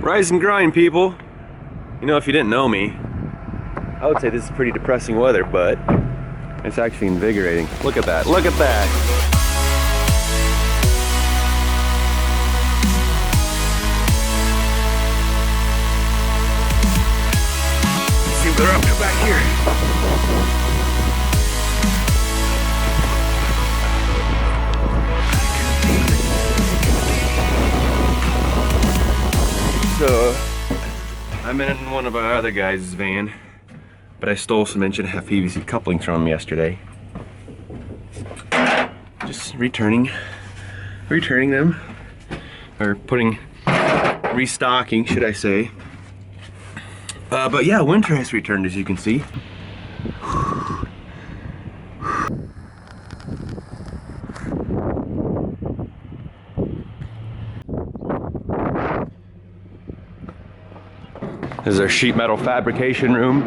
Rise and grind, people. You know, if you didn't know me, I would say this is pretty depressing weather, but it's actually invigorating. Look at that, look at that. Let's see what they're up to back here. So, I'm in one of our other guys' van, but I stole some 1.5" PVC couplings from him yesterday. Just returning them, or restocking, should I say. But yeah, winter has returned, as you can see. This is our sheet metal fabrication room.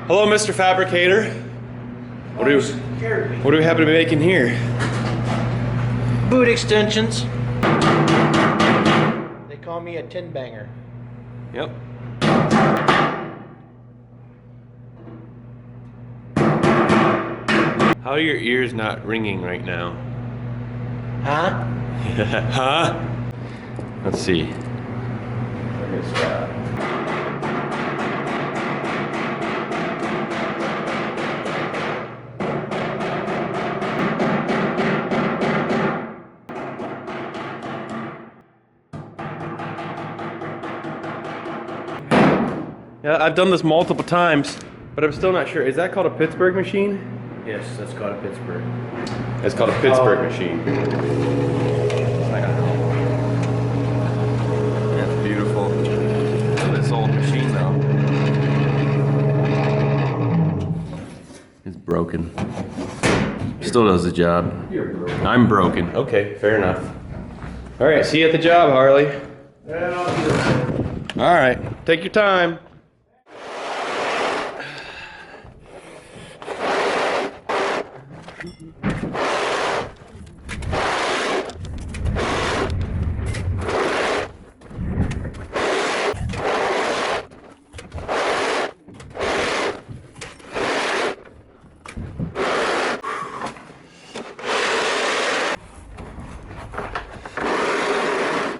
Hello, Mr. Fabricator. What do we happen to be making here? Boot extensions. They call me a tin banger. Yep. How are your ears not ringing right now? Huh? Huh? Let's see. Yeah, I've done this multiple times, but I'm still not sure. Is that called a Pittsburgh machine? Yes, that's called a Pittsburgh. It's called a Pittsburgh machine. That's beautiful. This old machine though is broken. Still does the job. I'm broken. Okay, fair enough. All right, see you at the job, Harley. Yeah, I'll do that. All right, take your time.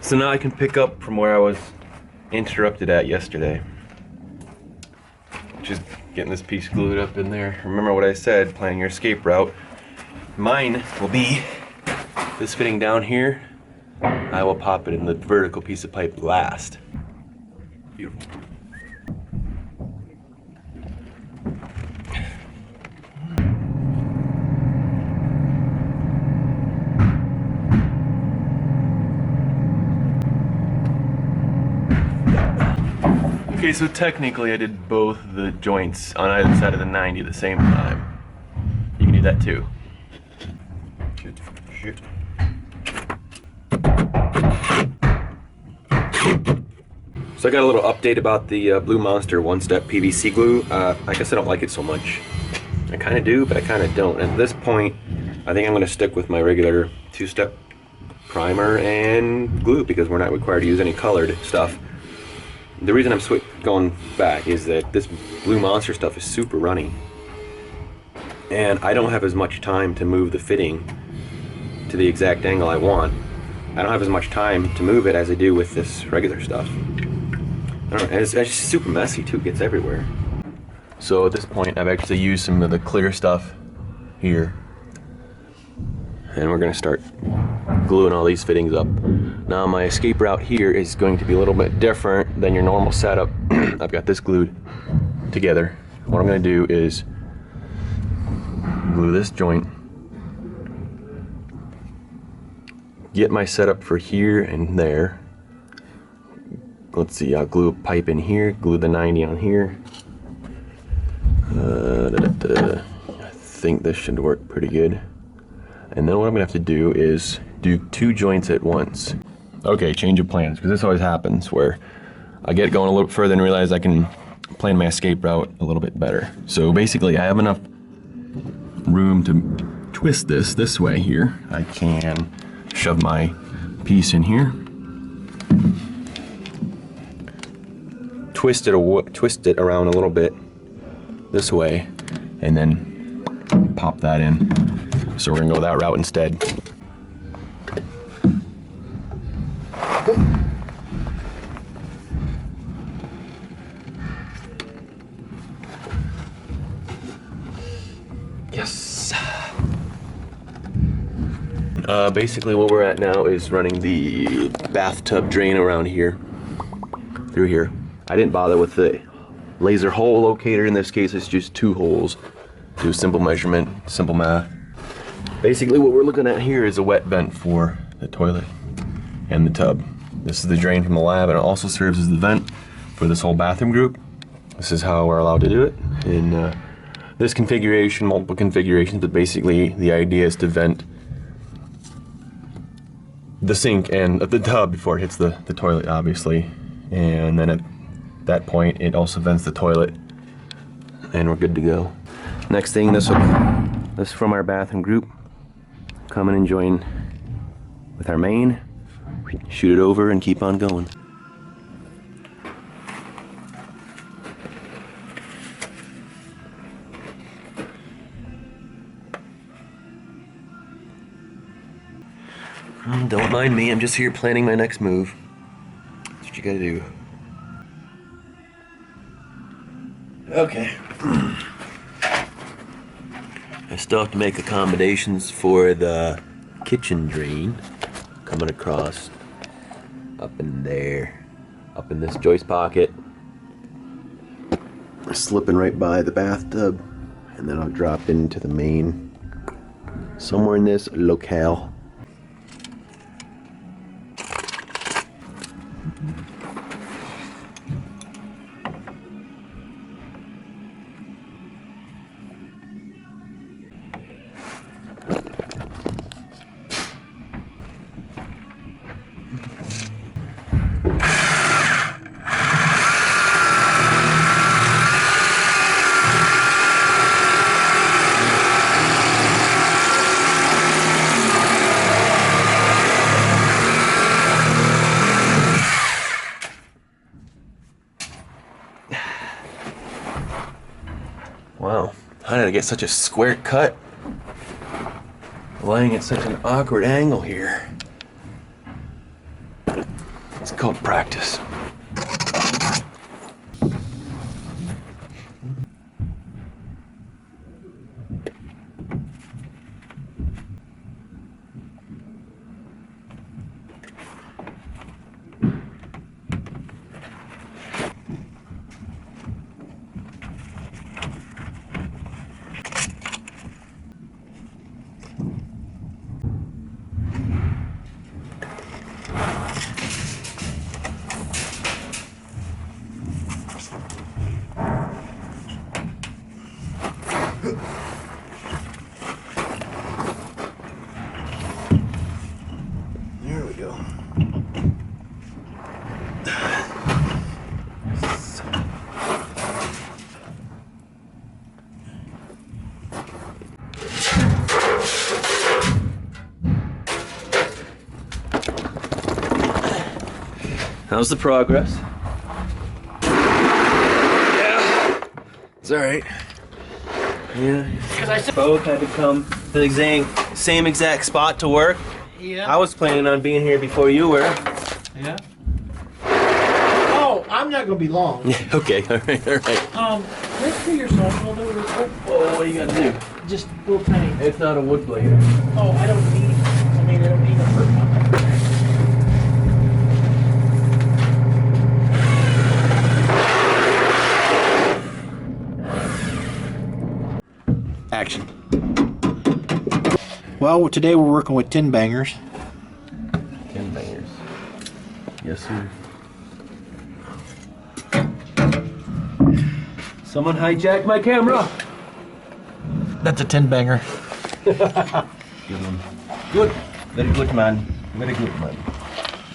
So now I can pick up from where I was interrupted at yesterday. Just getting this piece glued up in there. Remember what I said, planning your escape route. Mine will be this fitting down here. I will pop it in the vertical piece of pipe last. Beautiful. Okay, so technically I did both the joints on either side of the 90 at the same time. You can do that too. Shoot. So I got a little update about the Blue Monster one-step PVC glue. I guess I don't like it so much. I kind of do, but I kind of don't. At this point, I think I'm going to stick with my regular two-step primer and glue because we're not required to use any colored stuff. The reason I'm going back is that this Blue Monster stuff is super runny. And I don't have as much time to move the fitting to the exact angle I want. I don't have as much time to move it as I do with this regular stuff. I don't know, and it's just super messy too, it gets everywhere. So at this point I've actually used some of the clear stuff here. And we're gonna start gluing all these fittings up. Now my escape route here is going to be a little bit different than your normal setup. I've got this glued together. What I'm gonna do is glue this joint, get my setup for here and there. Let's see, I'll glue a pipe in here, glue the 90 on here. I think this should work pretty good. And then what I'm gonna have to do is do 2 joints at once. Okay, change of plans, because this always happens where I get going a little further and realize I can plan my escape route a little bit better. So basically I have enough room to twist this way here. I can shove my piece in here. Twist it around a little bit this way, and then pop that in. So we're gonna go that route instead. Yes. Basically what we're at now is running the bathtub drain around here, through here. I didn't bother with the laser hole locator. In this case, it's just 2 holes. Do a simple measurement, simple math. Basically what we're looking at here is a wet vent for the toilet and the tub. This is the drain from the lab, and it also serves as the vent for this whole bathroom group. This is how we're allowed to do it in this configuration, multiple configurations, but basically the idea is to vent the sink and the tub before it hits the toilet, obviously. And then at that point, it also vents the toilet, and we're good to go. Next thing, this is from our bathroom group. Come in and join with our main, shoot it over, and keep on going. Don't mind me, I'm just here planning my next move. That's what you gotta do. Okay. I still have to make accommodations for the kitchen drain coming across up in there, up in this joist pocket, slipping right by the bathtub, and then I'll drop into the main somewhere in this locale. Wow, how did I get such a square cut? Lying at such an awkward angle here. It's called practice. There we go. How's the progress? Yeah, it's all right. Yeah, because I both had to come to the same exact spot to work. Yeah. I was planning on being here before you were. Yeah. Oh, I'm not gonna be long. Yeah. Okay. All right. All right. Let's do your social real quick. Oh, what do you got to do? Just little tiny. It's not a wood blade. Oh, I don't need a hurt one. Action. Well, today we're working with 10 bangers. 10 bangers. Yes, sir. Someone hijacked my camera. That's a 10 banger. Good one. Good. Very good, man. Very good, man.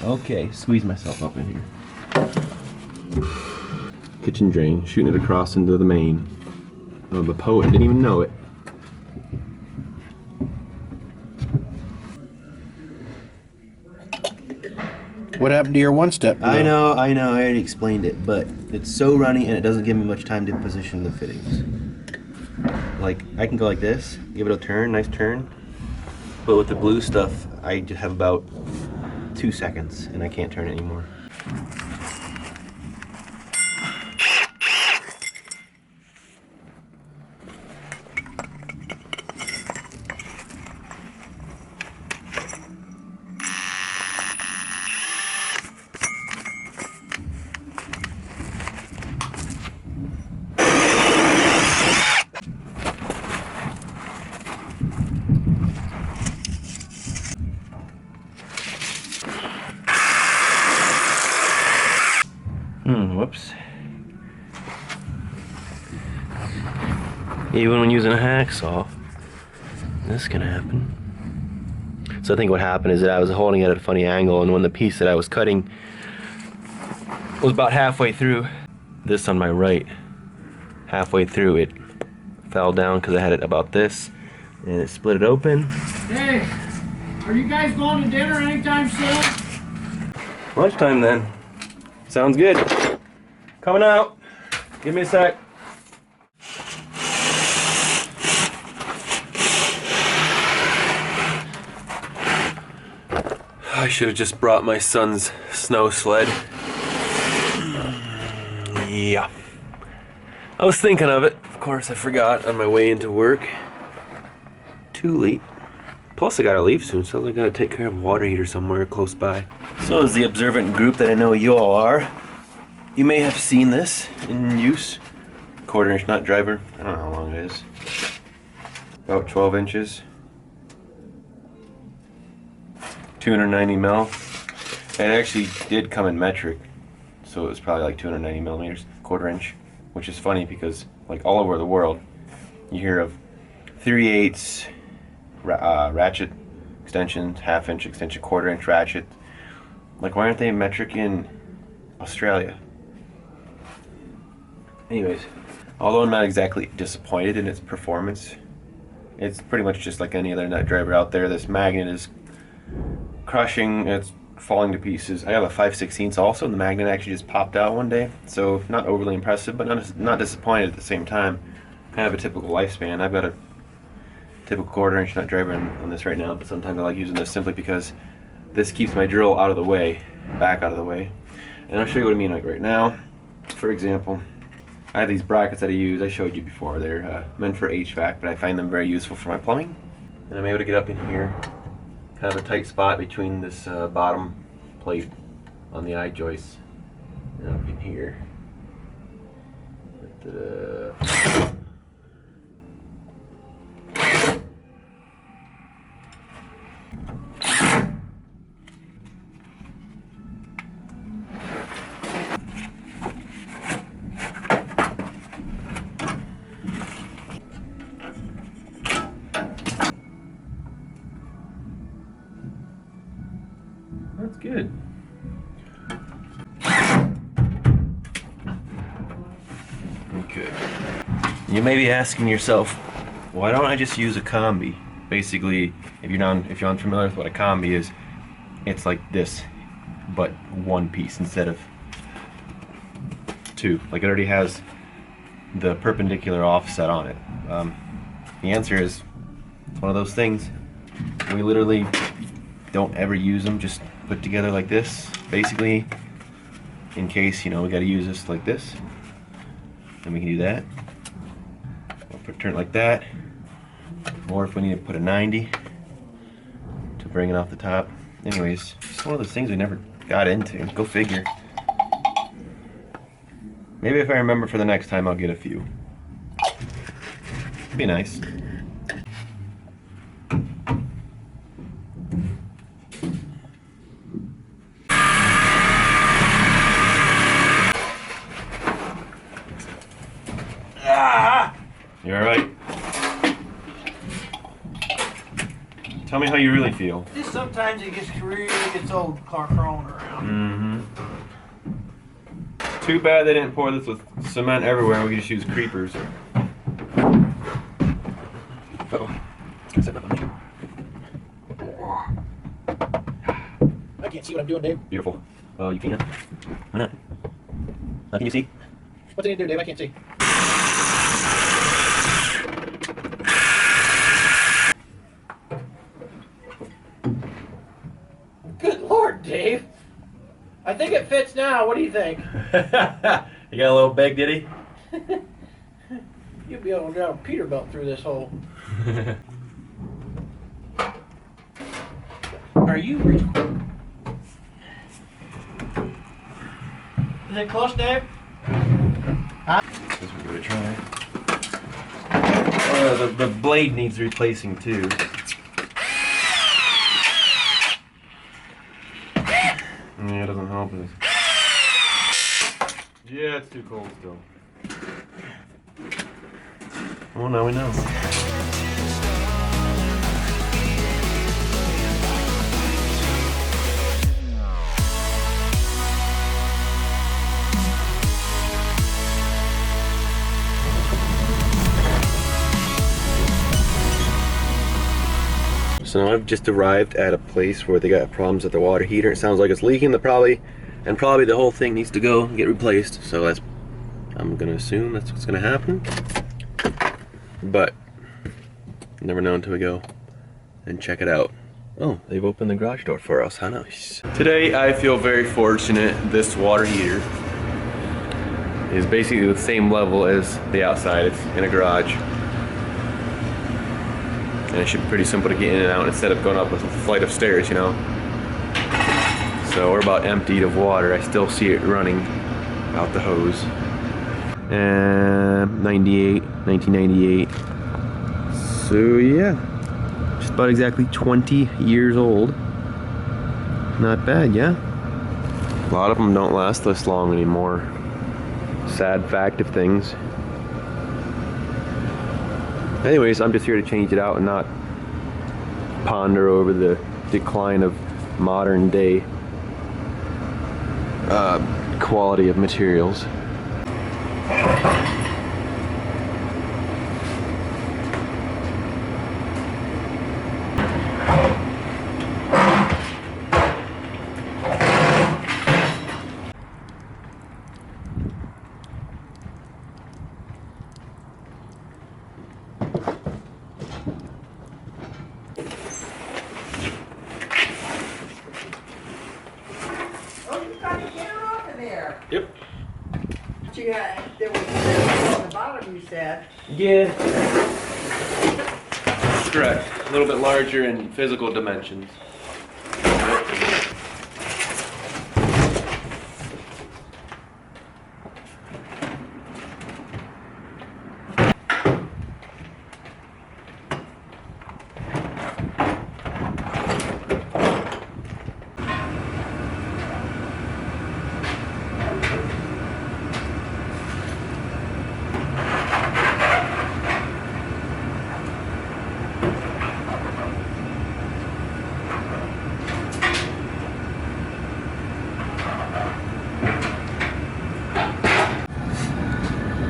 Okay, squeeze myself up in here. Kitchen drain, shooting it across into the main. Oh, the poet didn't even know it. What happened to your one-step? I know, I already explained it, but it's so runny and it doesn't give me much time to position the fittings. Like, I can go like this, give it a turn, nice turn, but with the blue stuff, I just have about 2 seconds and I can't turn it anymore. Whoops. Even when using a hacksaw, this can happen. So I think what happened is that I was holding it at a funny angle, and when the piece that I was cutting was about halfway through, this on my right, halfway through, it fell down because I had it about this, and it split it open. Hey, are you guys going to dinner anytime soon? Lunchtime then. Sounds good. Coming out. Give me a sec. I should have just brought my son's snow sled. Yeah. I was thinking of it. Of course, I forgot on my way into work. Too late. Plus, I gotta leave soon, so I gotta take care of a water heater somewhere close by. So as the observant group that I know you all are, you may have seen this in use. 1/4 inch nut driver. I don't know how long it is. About 12 inches. 290 mil. It actually did come in metric, so it was probably like 290 millimeters, 1/4 inch, which is funny because like all over the world, you hear of 3/8 ratchet extensions, 1/2 inch extension, 1/4 inch ratchet. Like, why aren't they metric in Australia? Anyways, although I'm not exactly disappointed in its performance, it's pretty much just like any other nut driver out there. This magnet is crushing, it's falling to pieces. I have a 5/16 also, and the magnet actually just popped out one day, so not overly impressive, but not disappointed at the same time. Kind of a typical lifespan. I've got a typical 1/4 inch nut driver on this right now, but sometimes I like using this simply because this keeps my drill out of the way, back out of the way. And I'll show you what I mean like right now. For example, I have these brackets that I use. I showed you before. They're meant for HVAC, but I find them very useful for my plumbing. And I'm able to get up in here, kind of a tight spot between this bottom plate on the eye joist and up in here. That's good. Okay. You may be asking yourself, why don't I just use a combi? Basically, if you're unfamiliar with what a combi is, it's like this, but one piece instead of two. Like, it already has the perpendicular offset on it. The answer is, it's one of those things. We literally don't ever use them just put together like this, basically, in case, you know, we got to use this like this, then we can do that. We'll turn it like that, or if we need to put a 90 to bring it off the top. Anyways, it's one of those things we never got into. Go figure. Maybe if I remember for the next time, I'll get a few. It'd be nice. You alright? Tell me how you really feel. Just sometimes it gets old crawling around. Too bad they didn't pour this with cement everywhere. We could just use creepers. I can't see what I'm doing, Dave. Beautiful. Well, you can. Why not? Can you see? What's it do, Dave? I can't see. Good Lord, Dave. I think it fits now. What do you think? You got a little big, did he? You'll be able to drive a Peterbilt through this hole. Are you recording? Is it close, Dave? This we're gonna try. The blade needs replacing too. Yeah, it doesn't help us. Yeah, it's too cold still. Well, now we know. So now I've just arrived at a place where they got problems with the water heater. It sounds like it's leaking. Probably the whole thing needs to go and get replaced. So that's, I'm gonna assume that's what's gonna happen. But never know until we go and check it out. Oh, they've opened the garage door for us. How nice. Today I feel very fortunate. This water heater is basically the same level as the outside. It's in a garage. And it should be pretty simple to get in and out instead of going up a flight of stairs, you know. So we're about emptied of water. I still see it running out the hose. And 1998. So yeah, just about exactly 20 years old. Not bad, yeah. A lot of them don't last this long anymore. Sad fact of things. Anyways, I'm just here to change it out and not ponder over the decline of modern day quality of materials. Yep. There was on the bottom, you said. Yeah. Correct. A little bit larger in physical dimensions.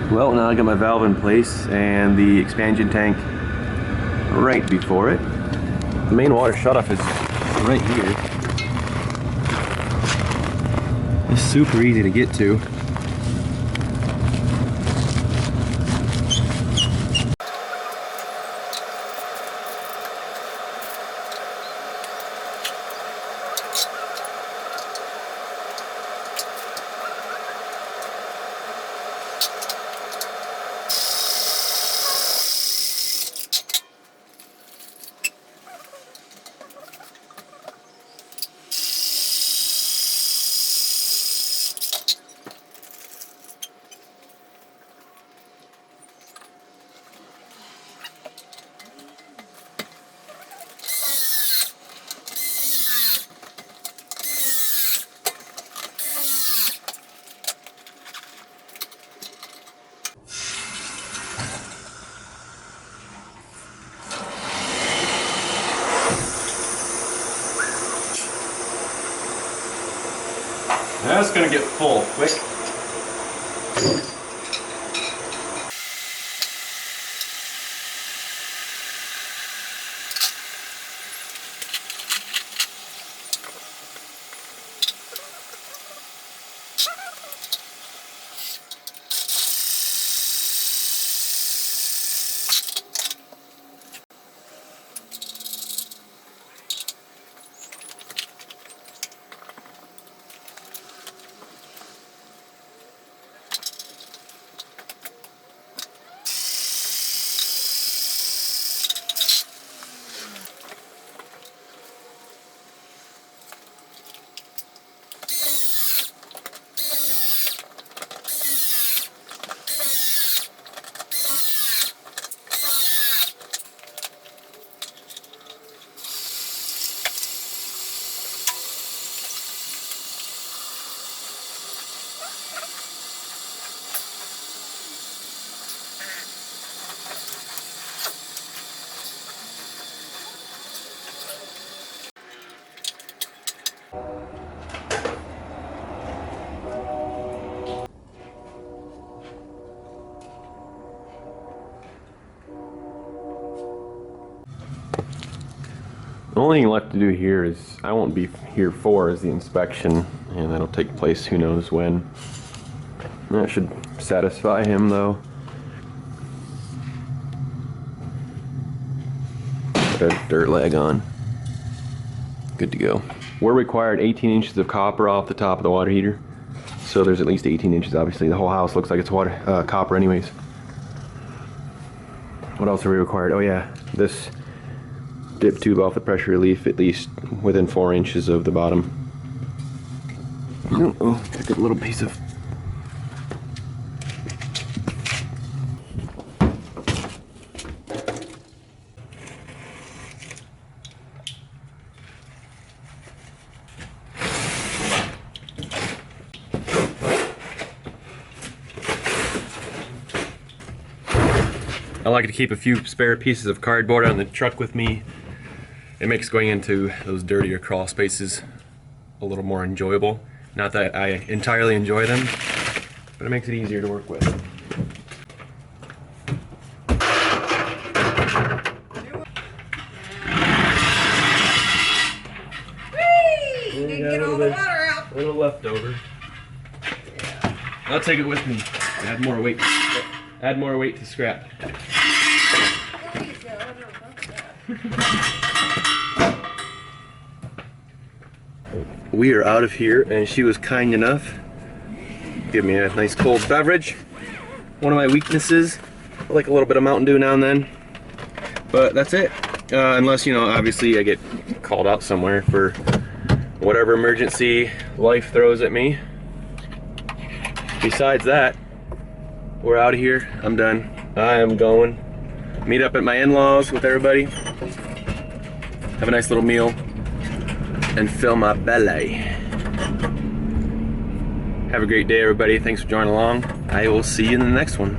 Well, now I got my valve in place and the expansion tank right before it. The main water shutoff is right here. It's super easy to get to. That's gonna get full quick. The only thing left to do here is, I won't be here for, is the inspection, and that'll take place who knows when. That should satisfy him though. Put a dirt leg on. Good to go. We're required 18 inches of copper off the top of the water heater. So there's at least 18 inches, obviously. The whole house looks like it's water, copper anyways. What else are we required? Oh yeah, this dip tube off the pressure relief, at least within 4 inches of the bottom. Oh, pick up a little piece of... I like to keep a few spare pieces of cardboard on the truck with me. It makes going into those dirtier crawl spaces a little more enjoyable. Not that I entirely enjoy them, but it makes it easier to work with. Whee! You didn't get all the water out. A little leftover. I'll take it with me. Add more weight. Add more weight to scrap. There you go. I don't know about that. We are out of here, and she was kind enough to give me a nice cold beverage. One of my weaknesses, I like a little bit of Mountain Dew now and then, but that's it. Unless, you know, obviously I get called out somewhere for whatever emergency life throws at me. Besides that, we're out of here. I'm done. I am going. Meet up at my in-laws with everybody. Have a nice little meal. And fill my belly. Have a great day, everybody. Thanks for joining along. I will see you in the next one.